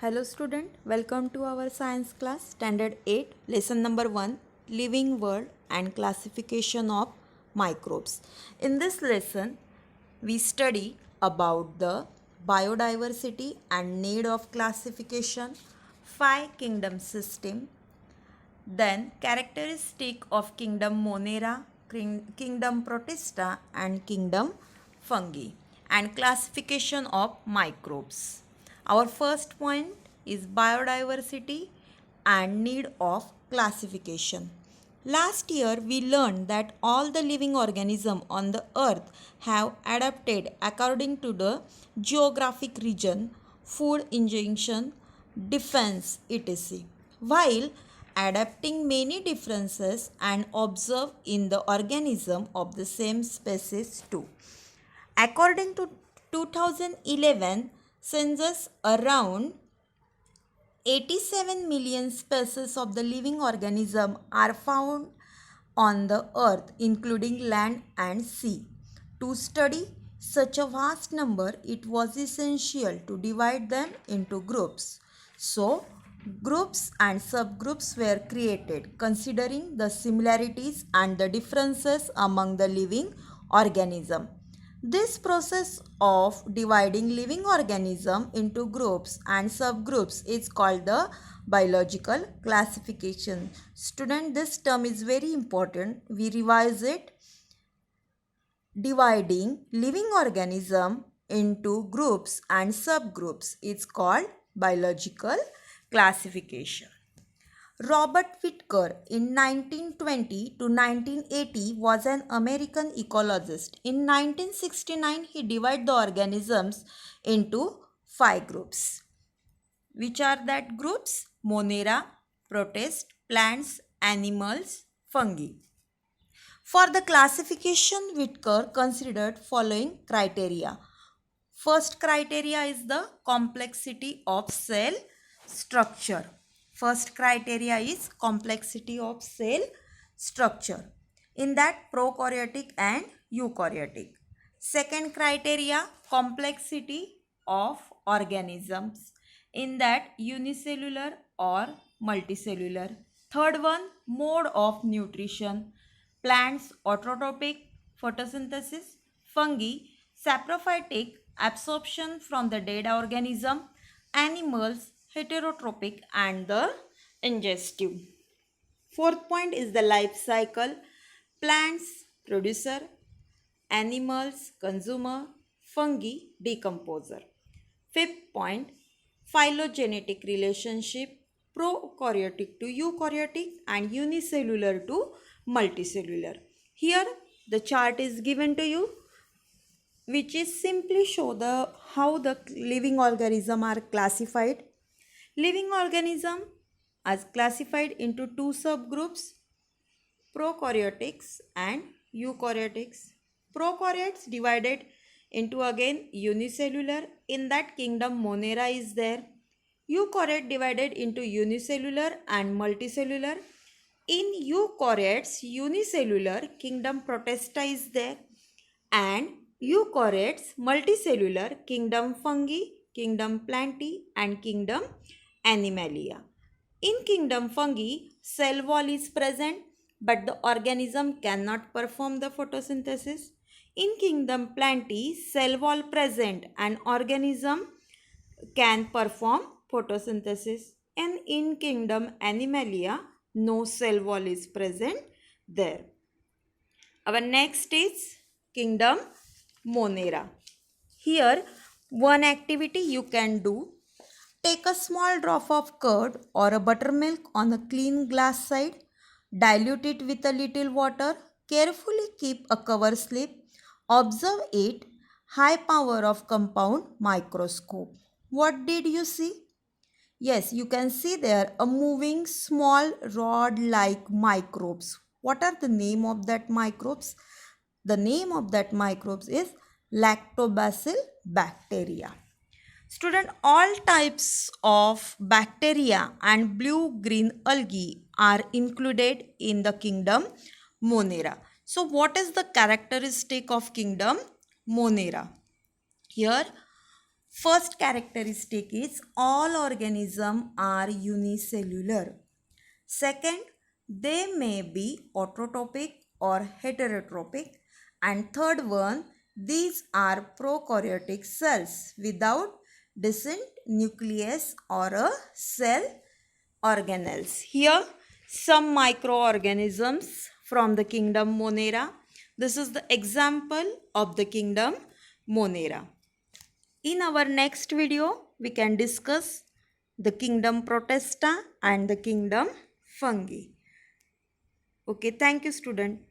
Hello student, welcome to our science class standard 8 lesson number 1 living world and classification of microbes. In this lesson we study about the biodiversity and need of classification, five kingdom system, then characteristic of kingdom Monera, kingdom Protista and kingdom Fungi and classification of microbes. Our first point is biodiversity and need of classification. Last year we learned that all the living organisms on the earth have adapted according to the geographic region, food ingestion, defense, etc. While adapting many differences and observed in the organism of the same species too. According to 2011 census, around 87 million species of the living organism are found on the earth, including land and sea. To study such a vast number, it was essential to divide them into groups. So, groups and subgroups were created considering the similarities and the differences among the living organism. This process of dividing living organism into groups and subgroups is called the biological classification. Student, this term is very important. We revise it. Dividing living organism into groups and subgroups is called biological classification. Robert Whitaker in 1920 to 1980 was an American ecologist. In 1969, he divided the organisms into five groups. Which are that groups? Monera, protist, plants, animals, fungi. For the classification, Whitaker considered following criteria. First criteria is the complexity of cell structure. First criteria is complexity of cell structure. In that, prokaryotic and eukaryotic. Second criteria, complexity of organisms. In that, unicellular or multicellular. Third one, mode of nutrition. Plants, autotrophic, photosynthesis. Fungi, saprophytic, absorption from the dead organism. Animals, heterotrophic and the ingestive. Fourth point is the life cycle. Plants, producer, animals, consumer, fungi, decomposer. Fifth point, phylogenetic relationship, prokaryotic to eukaryotic and unicellular to multicellular. Here the chart is given to you, which is simply show the how the living organism are classified. Living organism are classified into two subgroups, prokaryotics and eukaryotics. Prokaryotes divided into again unicellular. In that kingdom Monera is there. Eukaryote divided into unicellular and multicellular. In eukaryotes, unicellular kingdom Protista is there, and eukaryotes multicellular kingdom Fungi, kingdom Plantae and kingdom Animalia. In kingdom Fungi, cell wall is present, but the organism cannot perform the photosynthesis. In kingdom Plantae, cell wall present and organism can perform photosynthesis. And in kingdom Animalia, no cell wall is present there. Our next is kingdom Monera. Here, one activity you can do. Take a small drop of curd or a buttermilk on a clean glass side. Dilute it with a little water. Carefully keep a cover slip. Observe it. High power of compound microscope. What did you see? Yes, you can see there a moving small rod-like microbes. What are the name of that microbes? The name of that microbes is lactobacillus bacteria. Student, all types of bacteria and blue-green algae are included in the kingdom Monera. So, what is the characteristic of kingdom Monera? Here, First characteristic is all organisms are unicellular. Second, they may be autotrophic or heterotrophic. And third one, these are prokaryotic cells without distinct nucleus or a cell organelles. Here, some microorganisms from the kingdom Monera. This is the example of the kingdom Monera. In our next video, we can discuss the kingdom Protista and the kingdom Fungi. Okay, thank you, student.